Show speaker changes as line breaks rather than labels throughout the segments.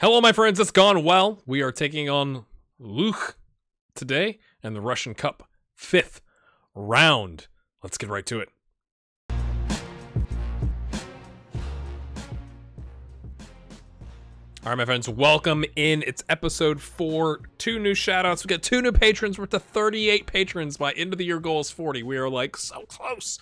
Hello, my friends. It's gone well. We are taking on Luch today and the Russian Cup 5th round. Let's get right to it. All right, my friends, welcome in. It's episode 4. 2 new shoutouts. We got 2 new patrons. We're up to 38 patrons. By end of the year goal is 40. We are like so close.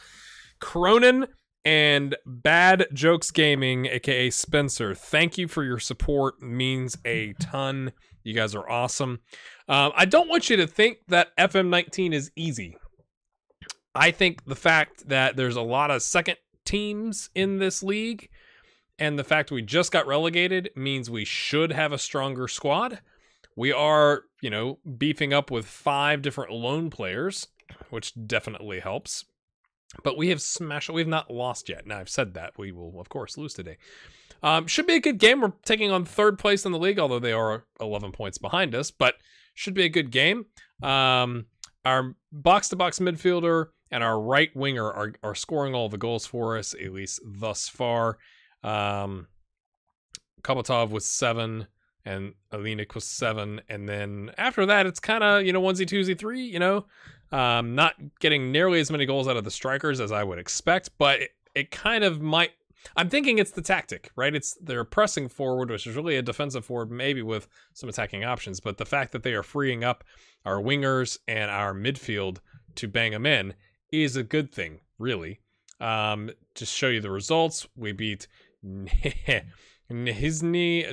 Cronin and Bad Jokes Gaming, aka Spencer, thank you for your support. It means a ton. You guys are awesome. I don't want you to think that FM19 is easy. I think the fact that there's a lot of second teams in this league and the fact we just got relegated means we should have a stronger squad. We are, beefing up with 5 different lone players, which definitely helps. But we have smashed it. We have not lost yet. Now, I've said that. We will, of course, lose today. Should be a good game. We're taking on 3rd place in the league, although they are 11 points behind us. But should be a good game. Our box-to-box midfielder and our right winger are scoring all the goals for us, at least thus far. Kobatov with 7, and Alinik with 7. And then after that, it's kind of, onesie, twosie, 3, not getting nearly as many goals out of the strikers as I would expect, but it kind of might. I'm thinking it's the tactic, right? They're pressing forward, which is really a defensive forward, maybe with some attacking options. But the fact that they are freeing up our wingers and our midfield to bang them in is a good thing, really. To show you the results, we beat Nizhny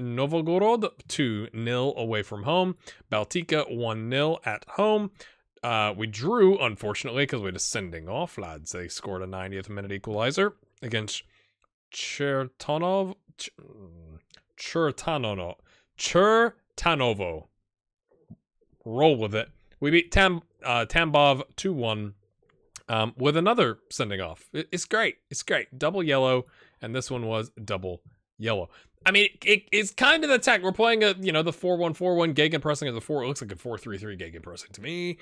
Novgorod 2-0 away from home. Baltika 1-0 at home. We drew, unfortunately, because we had a sending off, lads. They scored a 90th minute equalizer against Chertanovo. Roll with it. We beat Tambov 2-1 with another sending off. It's great. It's great. Double yellow, and this one was double yellow. I mean, it's kind of the tech. We're playing the 4-1-4-1 Gegenpressing as a 4. It looks like a 4-3-3 Gegenpressing to me.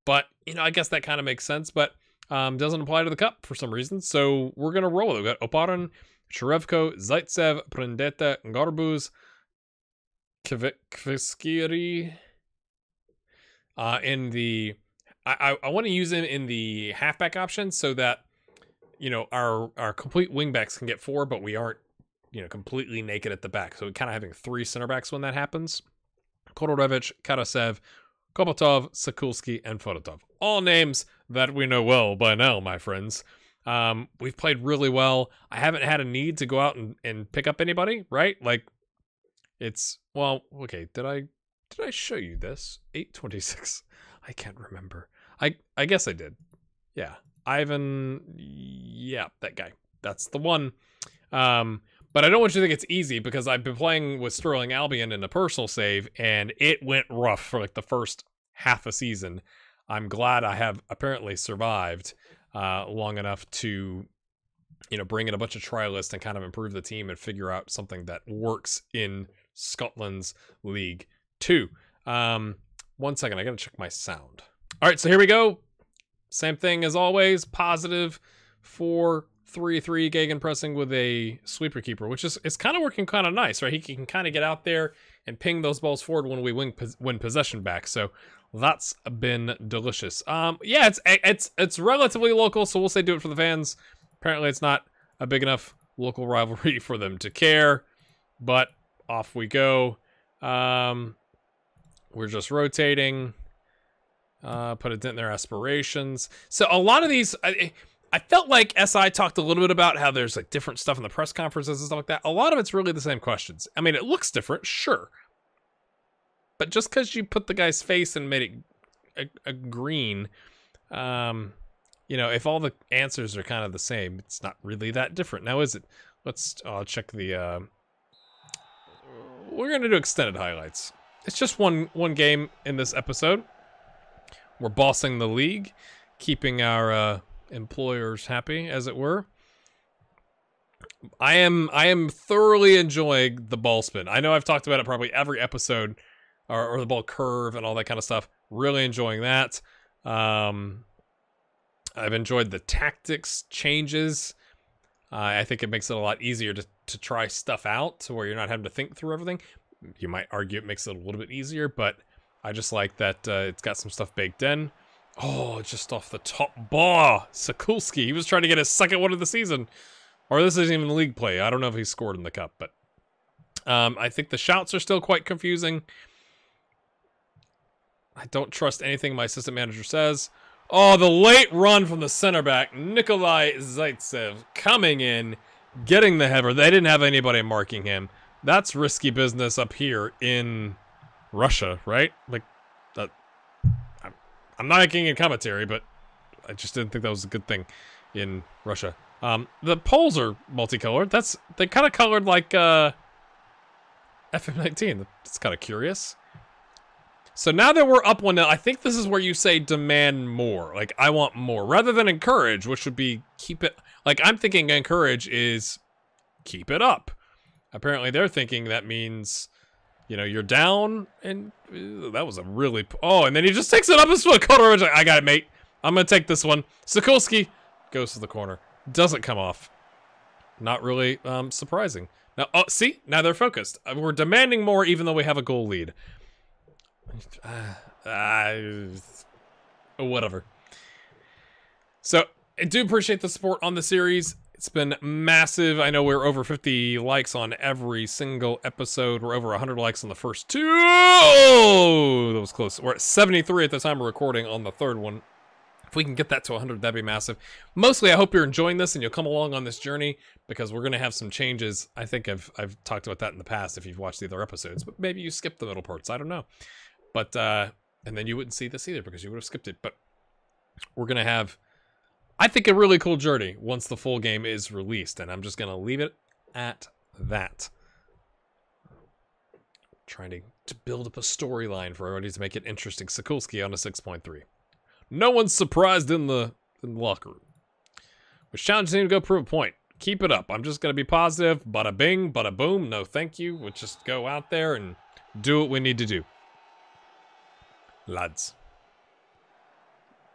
But, I guess that kind of makes sense, but doesn't apply to the cup for some reason. So we're going to roll with it. We've got Oparin, Cherevko, Zaitsev, Prendeta, Garbuz, Kviskiri. In the... I want to use him in the halfback option so that, our complete wingbacks can get 4, but we aren't, completely naked at the back. So we're kind of having 3 center backs when that happens. Kodorevich, Karasev, Kobatov, Sakulski, and Fodotov. All names that we know well by now, my friends. We've played really well. I haven't had a need to go out and pick up anybody, right? Like, it's... Well, okay, did I show you this? 826. I can't remember. I guess I did. Yeah. Ivan... Yeah, that guy. That's the one. But I don't want you to think it's easy because I've been playing with Sterling Albion in a personal save, and it went rough for like the first half a season. I'm glad I have apparently survived long enough to, bring in a bunch of trialists and kind of improve the team and figure out something that works in Scotland's League 2. 1 second, I gotta check my sound. All right, so here we go. Same thing as always. Positive 4-3-3 Gegenpressing with a sweeper keeper, which is kind of working kind of nice, right? He can kind of get out there and ping those balls forward when we win possession back. So that's been delicious. Yeah, it's relatively local, so we'll say do it for the fans. Apparently, it's not a big enough local rivalry for them to care, but off we go. We're just rotating. Put a dent in their aspirations. So a lot of these, I felt like SI talked a little bit about how there's like different stuff in the press conferences and stuff like that. A lot of it's really the same questions. I mean, it looks different, sure. But just because you put the guy's face and made it a green, if all the answers are kind of the same, it's not really that different. Now, is it? Let's check the... We're going to do extended highlights. It's just one game in this episode. We're bossing the league, keeping our employers happy, as it were. I am thoroughly enjoying the ball spin. I know I've talked about it probably every episode, or the ball curve and all that kind of stuff. Really enjoying that. I've enjoyed the tactics changes. I think it makes it a lot easier to try stuff out to where you're not having to think through everything. You might argue it makes it a little bit easier, but I just like that it's got some stuff baked in. Oh, just off the top bar. Sokulski, he was trying to get his second one of the season. Or this isn't even league play. I don't know if he scored in the cup, but I think the shouts are still quite confusing. I don't trust anything my assistant manager says. Oh, the late run from the center back, Nikolai Zaitsev, coming in, getting the header. They didn't have anybody marking him. That's risky business up here in Russia, right? Like, I'm not making a commentary, but I just didn't think that was a good thing in Russia. The poles are multicolored. They kind of colored like FM19. That's kind of curious. So now that we're up 1-0, I think this is where you say demand more. Like, I want more. Rather than encourage, which would be keep it... Like, I'm thinking encourage is keep it up. Apparently they're thinking that means, you know, you're down, and that was a really... Oh, and then he just takes it up his foot. Khabarovsk, like, I got it, mate. I'm going to take this one. Sokulski goes to the corner. Doesn't come off. Not really surprising. Now, oh, see? Now they're focused. We're demanding more even though we have a goal lead. Whatever. So, I do appreciate the support on the series. It's been massive. I know we're over 50 likes on every single episode. We're over 100 likes on the first 2. Oh, that was close. We're at 73 at the time of recording on the third one. If we can get that to 100, that'd be massive. Mostly, I hope you're enjoying this and you'll come along on this journey because we're going to have some changes. I think I've talked about that in the past if you've watched the other episodes, but maybe you skipped the middle parts. I don't know. But, and then you wouldn't see this either because you would have skipped it. But we're going to have, I think, a really cool journey once the full game is released. And I'm just going to leave it at that. Trying to build up a storyline for everybody to make it interesting. Sokulski on a 6.3. No one's surprised in the locker room. Which challenges him to go prove a point. Keep it up. I'm just going to be positive. Bada bing, bada boom. No thank you. We'll just go out there and do what we need to do. Lads.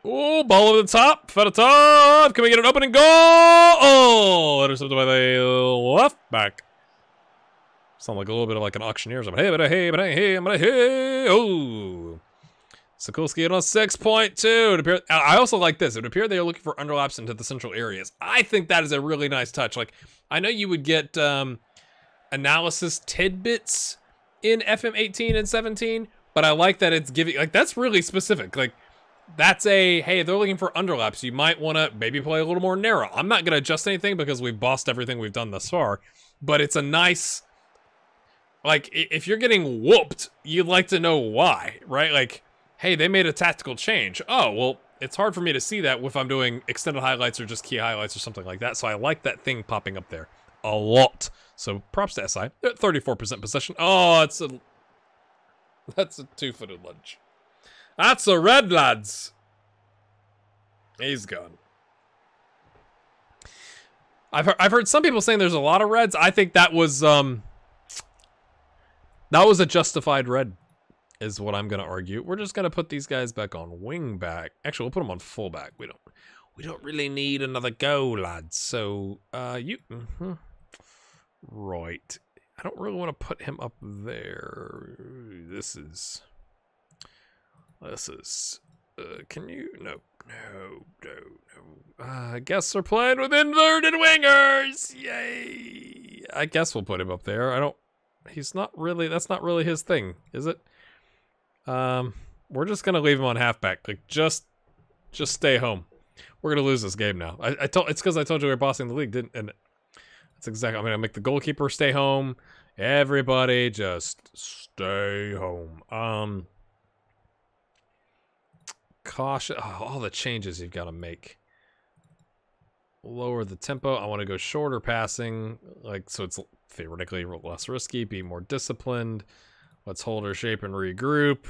Oh, ball over the top. Fedotov. Can we get an opening goal? Oh, intercepted by the left back. Sound like a little bit of like an auctioneer. Hey. Oh. Sokulski on 6.2. I also like this. It would appear they are looking for underlaps into the central areas. I think that is a really nice touch. Like, I know you would get analysis tidbits in FM18 and 17, but I like that it's giving, like, that's really specific. Like, that's a, hey, they're looking for underlaps. You might want to maybe play a little more narrow. I'm not going to adjust anything because we've bossed everything we've done thus far, but it's a nice, like, if you're getting whooped, you'd like to know why, right? Like, hey, they made a tactical change. Oh, well, it's hard for me to see that if I'm doing extended highlights or just key highlights or something like that. So I like that thing popping up there a lot. So props to SI. 34% possession. Oh, that's a two-footed lunge. That's a red, lads. He's gone. I've heard some people saying there's a lot of reds. I think that was a justified red, is what I'm gonna argue. We're just gonna put these guys back on wing back. Actually, we'll put them on full back. We don't really need another go, lads. So right. I don't really want to put him up there. This is. Can you? No. I guess we're playing with inverted wingers. Yay! I guess we'll put him up there. He's not really. That's not really his thing, is it? We're just gonna leave him on halfback. Like, just stay home. We're gonna lose this game now. It's because I told you we were bossing the league, didn't? And that's exactly. I'm gonna make the goalkeeper stay home. Everybody just stay home. Caution. Oh, all the changes you've got to make. Lower the tempo. I want to go shorter passing, like, so it's theoretically less risky. Be more disciplined. Let's hold our shape and regroup.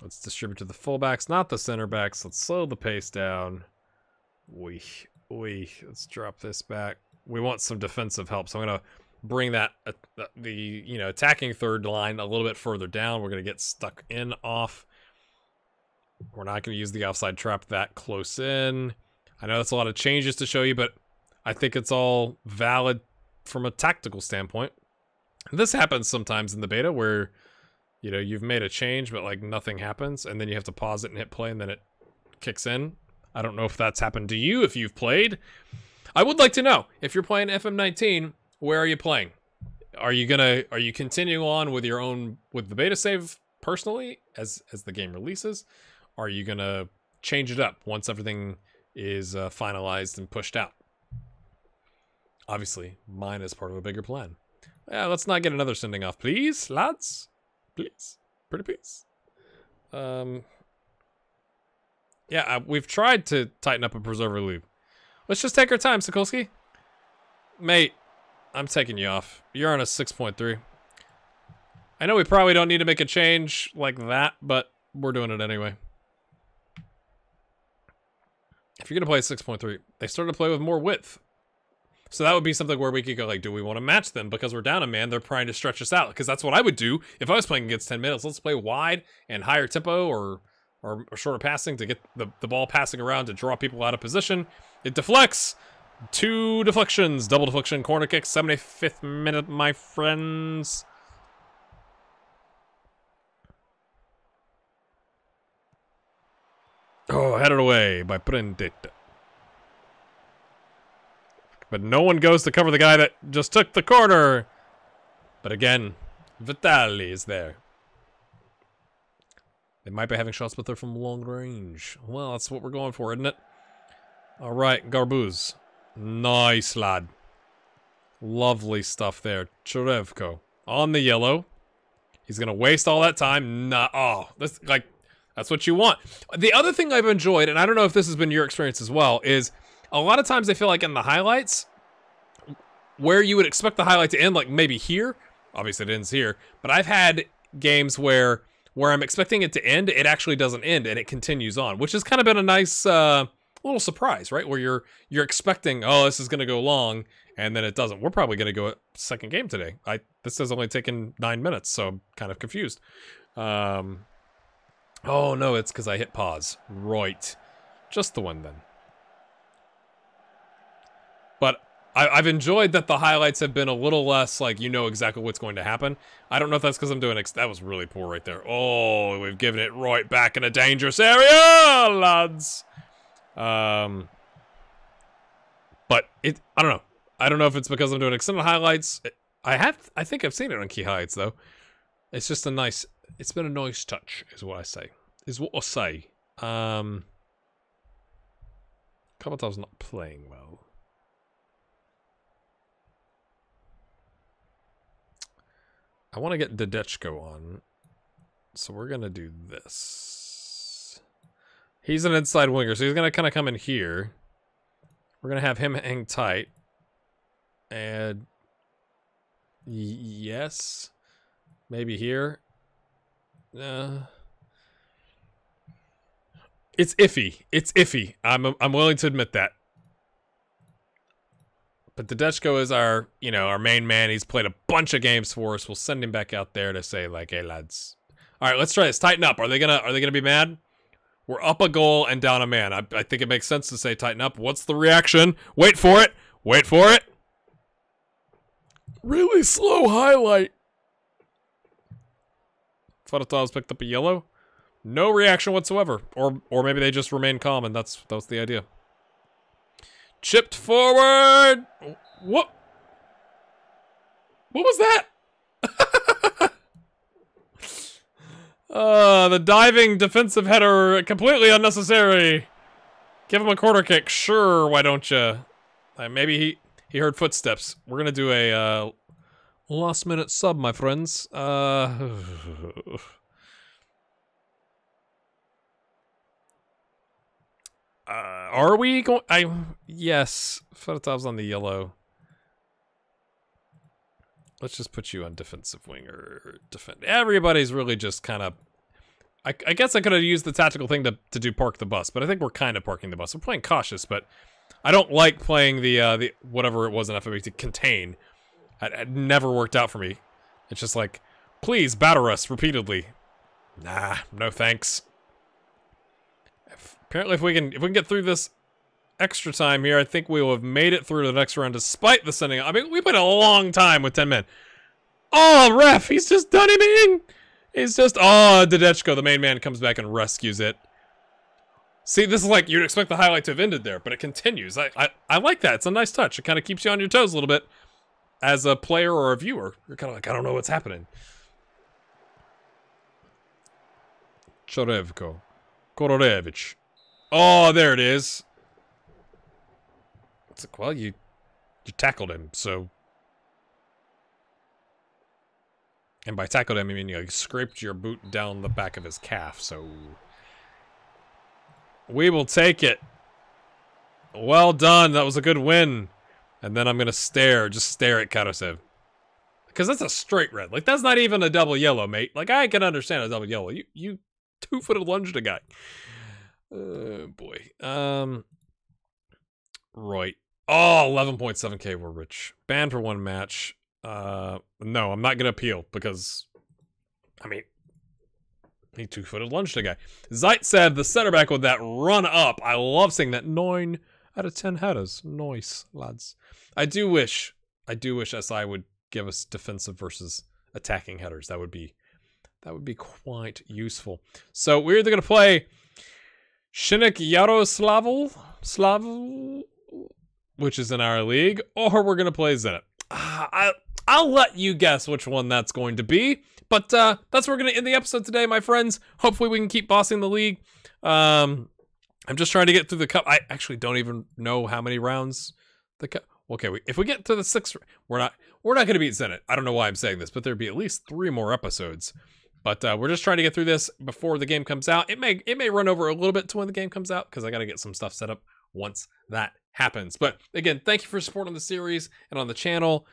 Let's distribute to the fullbacks, not the center backs. Let's slow the pace down. Let's drop this back. We want some defensive help, so I'm gonna bring that the attacking third line a little bit further down. We're gonna get stuck in off. We're not gonna use the offside trap that close in. I know that's a lot of changes to show you, but I think it's all valid from a tactical standpoint. This happens sometimes in the beta where, you know, you've made a change, but like nothing happens, and then you have to pause it and hit play, and then it kicks in. I don't know if that's happened to you, if you've played. I would like to know, if you're playing FM19, where are you playing? Are you continuing on with with the beta save personally as the game releases? Are you gonna change it up once everything is finalized and pushed out? Obviously, mine is part of a bigger plan. Yeah, let's not get another sending off, please, lads. Please, pretty please. Yeah, we've tried to tighten up a preserver loop. Let's just take our time, Sokolsky. Mate, I'm taking you off. You're on a 6.3. I know we probably don't need to make a change like that, but we're doing it anyway. If you're gonna play 6.3, they started to play with more width. So that would be something where we could go like, do we want to match them? Because we're down a man, they're trying to stretch us out. Because that's what I would do if I was playing against 10 minutes. Let's play wide and higher tempo or shorter passing to get the ball passing around to draw people out of position. It deflects. 2 deflections. Double deflection, corner kick, 75th minute, my friends. Oh, headed away by Prendit. But no one goes to cover the guy that just took the corner. But again, Vitali is there. They might be having shots, but they're from long range. Well, that's what we're going for, isn't it? All right, Garbuz. Nice, lad. Lovely stuff there. Cherevko on the yellow. He's going to waste all that time. Nah, oh, that's what you want. The other thing I've enjoyed, and I don't know if this has been your experience as well, is a lot of times I feel like in the highlights, where you would expect the highlight to end, like maybe here, obviously it ends here, but I've had games where I'm expecting it to end, it actually doesn't end, and it continues on, which has kind of been a nice little surprise, right? Where you're expecting, oh, this is going to go long, and then it doesn't. We're probably going to go a second game today. This has only taken 9 minutes, so I'm kind of confused. Oh no, it's because I hit pause. Right. Just the one then. But I've enjoyed that the highlights have been a little less like you know exactly what's going to happen. I don't know if that's because I'm doing that was really poor right there. Oh, we've given it right back in a dangerous area, lads. But I don't know. I don't know if it's because I'm doing extended highlights. I think I've seen it on key highlights though. It's just it's been a nice touch, is what I say. Is what I say. Kabatov's not playing well. I want to get Dodechko on, so we're gonna do this. He's an inside winger, so he's gonna kind of come in here. We're gonna have him hang tight, and yes, maybe here. It's iffy. It's iffy. I'm willing to admit that. But Dodechko is our main man. He's played a bunch of games for us. We'll send him back out there to say like, "Hey lads, all right, let's try this. Tighten up." Are they gonna be mad? We're up a goal and down a man. I think it makes sense to say tighten up. What's the reaction? Wait for it. Wait for it. Really slow highlight. Faratov's picked up a yellow. No reaction whatsoever. Or maybe they just remain calm and that was the idea. Chipped forward. What? What was that? The diving defensive header, completely unnecessary. Give him a corner kick. Sure, why don't you? Maybe he heard footsteps. We're going to do a last minute sub, my friends. Are we going? Yes. Fedotov's on the yellow. Let's just put you on defensive winger. Defend. Everybody's really just kind of. I guess I could have used the tactical thing to do park the bus, but I think we're kind of parking the bus. We're playing cautious, but I don't like playing the whatever it was in FME to contain. It never worked out for me. It's just like, please batter us repeatedly. Nah, no thanks. Apparently, if we can get through this extra time here, I think we will have made it through to the next round despite the sending. I mean, we played a long time with 10 men. Oh, ref, he's just done him in. He's just, oh, Dodechko, the main man, comes back and rescues it. See, this is like, you'd expect the highlight to have ended there, but it continues. I like that. It's a nice touch. It kind of keeps you on your toes a little bit. As a player or a viewer, you're kind of like, I don't know what's happening. Chorevko. Kororevich. Oh, there it is. It's like, well, you tackled him, so... And by tackled him, I mean you like, scraped your boot down the back of his calf, so... We will take it. Well done, that was a good win. And then I'm gonna just stare at Karasev. Because that's a straight red. Like, that's not even a double yellow, mate. Like, I can understand a double yellow. You two-footed lunged a guy. Boy. Right. Oh, 11.7k, we're rich. Banned for 1 match. No, I'm not gonna appeal because, I mean, he two-footed lunged a guy. Zaitsev, the center back with that run up. I love seeing that. 9 out of 10 headers. Nice, lads. I do wish SI would give us defensive versus attacking headers. That would be quite useful. So we're either gonna play Shinik Yaroslavl, which is in our league, or we're gonna play Zenit. I'll let you guess which one that's going to be. But that's where we're gonna end the episode today, my friends. Hopefully we can keep bossing the league. I'm just trying to get through the cup. I actually don't even know how many rounds the cup. Okay, if we get to the 6th, we're not gonna beat Zenit. I don't know why I'm saying this, but there'd be at least 3 more episodes. But we're just trying to get through this before the game comes out. It may run over a little bit to when the game comes out because I got to get some stuff set up once that happens. But again, thank you for supporting the series and on the channel.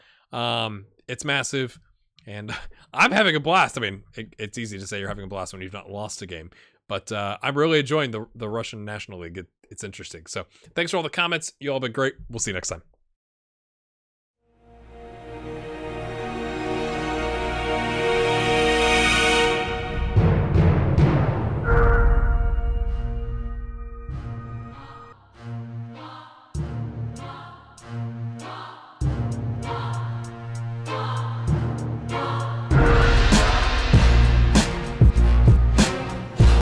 It's massive, and I'm having a blast. I mean, it's easy to say you're having a blast when you've not lost a game. But I'm really enjoying the Russian National League. It's interesting. So thanks for all the comments. You all have been great. We'll see you next time.